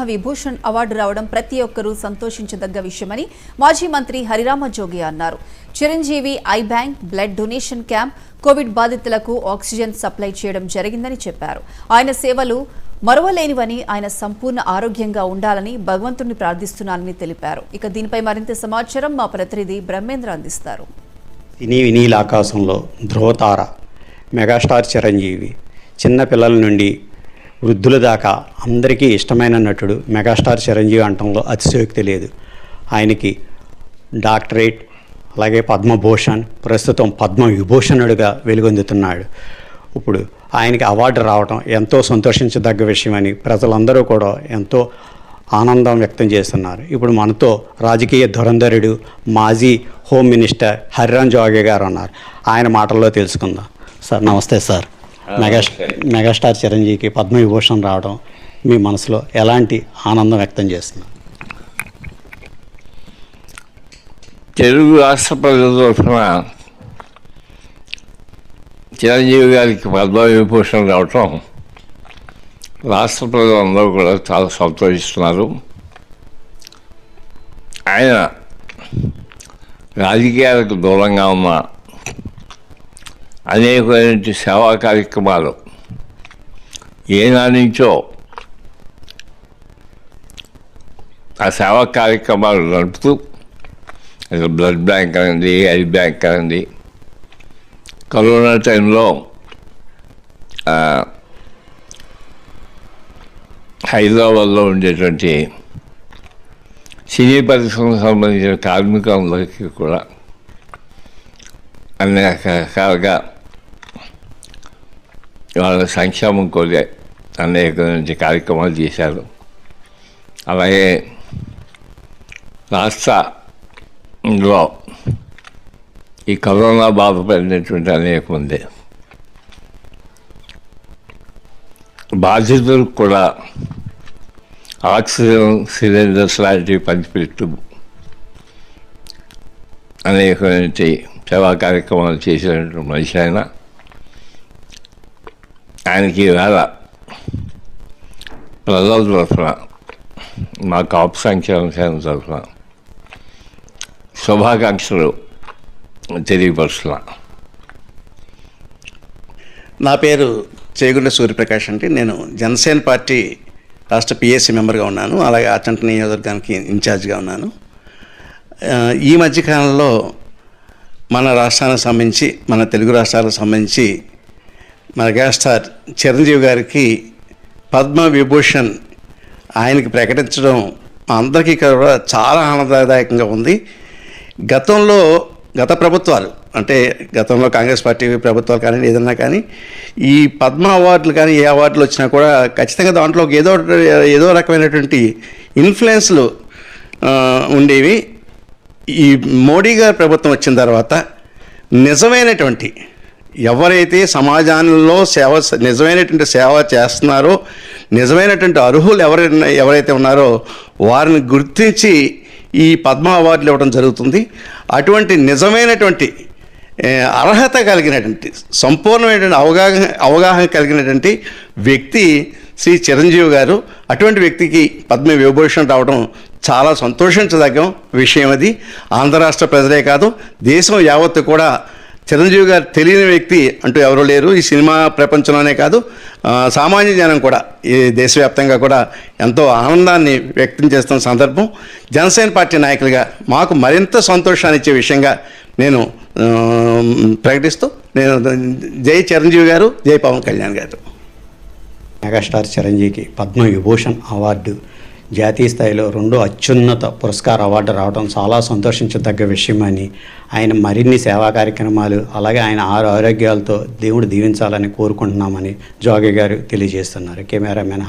Vibhushan award రావడం ప్రతి ఒక్కరూ సంతోషించదగ్గ విషయమని మాజీ మంత్రి హరిరామ జోగి అన్నారు. Chiranjeevi I bank, blood donation camp, Covid బాధితులకు ఆక్సిజన్ సప్లై చేయడం జరిగిందని చెప్పారు. ఆయన సేవలు మరువలేనివని, ఆయన సంపూర్ణ ఆరోగ్యంగా ఉండాలని భగవంతుడిని ప్రార్థిస్తున్నానని తెలిపారు. ఇక దీనిపై మరింత సమాచారం మా ప్రతినిధి బ్రహ్మేంద్ర అందిస్తారు. సినీ వినీల ఆకాశంలో ధ్రువతార మెగాస్టార్ చిరంజీవి చిన్న పిల్లల నుండి వృద్ధుల దాకా అందరికీ ఇష్టమైన నటుడు మెగాస్టార్ చిరంజీవి అంటంలో అతిశయోక్తి లేదు. ఆయనకి డాక్టరేట్, అలాగే పద్మభూషణ్, ప్రస్తుతం పద్మ విభూషణుడిగా వెలుగొందుతున్నాడు. ఇప్పుడు ఆయనకి అవార్డు రావడం ఎంతో సంతోషించదగ్గ విషయమని ప్రజలందరూ కూడా ఎంతో ఆనందం వ్యక్తం చేస్తున్నారు. ఇప్పుడు మనతో రాజకీయ ధురంధరుడు, మాజీ హోమ్ మినిస్టర్ హరిరామ జోగి గారు ఉన్నారు. ఆయన మాటల్లో తెలుసుకుందాం. సార్ నమస్తే సార్. మెగాస్టార్ చిరంజీవికి పద్మవిభూషణ్ రావడం మీ మనసులో ఎలాంటి ఆనందం వ్యక్తం చేస్తున్నారు? తెలుగు రాష్ట్ర ప్రజల తరఫున చిరంజీవి గారికి పద్మవిభూషణ్ రావటం రాష్ట్ర ప్రజలందరూ కూడా చాలా సంతోషిస్తున్నారు. ఆయన రాజకీయాలకు దూరంగా ఉన్న అనేకమైన సేవా కార్యక్రమాలు ఏనాటి నుంచో ఆ సేవా కార్యక్రమాలు నడుపుతూ బ్లడ్ బ్యాంక్ అనండి, ఐ బ్యాంక్ అనండి, కరోనా టైంలో హైదరాబాద్లో ఉండేటువంటి సినీ పరిశ్రమకు సంబంధించిన కార్మికులందరికీ కూడా అనేక రకాలుగా వాళ్ళ సంక్షేమం కోరే అనేక కార్యక్రమాలు చేశారు. అలాగే రాష్ట్రంలో ఈ కరోనా బాధపడినటువంటి అనేక మంది బాధితులకు కూడా ఆక్సిజన్ సిలిండర్స్ లాంటివి పంచిపెట్టు అనేకమైన సేవా కార్యక్రమాలు చేసినటువంటి మనిషి ఆయన. ఆయనకి ఈవేళ ప్రజల తరఫున, మా కాపు సంక్షేమ సేన తరఫున శుభాకాంక్షలు తెలియపరుస్తున్నా. నా పేరు చేగుండ సూర్యప్రకాష్ అండి. నేను జనసేన పార్టీ రాష్ట్ర పిఎస్సి మెంబర్గా ఉన్నాను. అలాగే అచంట నియోజకవర్గానికి ఇన్ఛార్జ్గా ఉన్నాను. ఈ మధ్యకాలంలో మన రాష్ట్రానికి సంబంధించి, మన తెలుగు రాష్ట్రాలకు సంబంధించి మెగాస్టార్ చిరంజీవి గారికి పద్మవిభూషణ్ ఆయనకి ప్రకటించడం అందరికీ కూడా చాలా ఆనందదాయకంగా ఉంది. గత ప్రభుత్వాలు, అంటే గతంలో కాంగ్రెస్ పార్టీ ప్రభుత్వాలు కానీ ఏదన్నా కానీ ఈ పద్మ అవార్డులు కానీ ఏ అవార్డులు వచ్చినా కూడా ఖచ్చితంగా దాంట్లో ఏదో రకమైనటువంటి ఇన్ఫ్లుయెన్స్లు ఉండేవి. ఈ మోడీ గారి ప్రభుత్వం వచ్చిన తర్వాత నిజమైనటువంటి ఎవరైతే సమాజంలో నిజమైనటువంటి సేవ చేస్తున్నారో, నిజమైనటువంటి అర్హులు ఎవరైతే ఉన్నారో వారిని గుర్తించి ఈ పద్మ అవార్డులు ఇవ్వడం జరుగుతుంది. అటువంటి నిజమైనటువంటి అర్హత కలిగినటువంటి, సంపూర్ణమైనటువంటి అవగాహన కలిగినటువంటి వ్యక్తి శ్రీ చిరంజీవి గారు. అటువంటి వ్యక్తికి పద్మవిభూషణ్ రావడం చాలా సంతోషించదగ్గ విషయం. అది ఆంధ్ర రాష్ట్ర ప్రజలే కాదు, దేశం యావత్తు కూడా చిరంజీవి గారు తెలియని వ్యక్తి అంటూ ఎవరూ లేరు. ఈ సినిమా ప్రపంచంలోనే కాదు, సామాన్య జనం కూడా ఈ దేశవ్యాప్తంగా కూడా ఎంతో ఆనందాన్ని వ్యక్తం చేస్తున్న సందర్భం. జనసేన పార్టీ నాయకులుగా మాకు మరింత సంతోషాన్ని ఇచ్చే విషయంగా నేను ప్రకటిస్తూ, నేను జై చిరంజీవి గారు, జై పవన్ కళ్యాణ్ గారు. మెగాస్టార్ చిరంజీవికి పద్మవిభూషణ్ అవార్డు జాతీయ స్థాయిలో 2 అత్యున్నత పురస్కార అవార్డు రావడం చాలా సంతోషించదగ్గ విషయమని, ఆయన మరిన్ని సేవా కార్యక్రమాలు, అలాగే ఆయన ఆరోగ్యాలతో దేవుడు దీవించాలని కోరుకుంటున్నామని జోగి గారు తెలియజేస్తున్నారు. కెమెరామెన్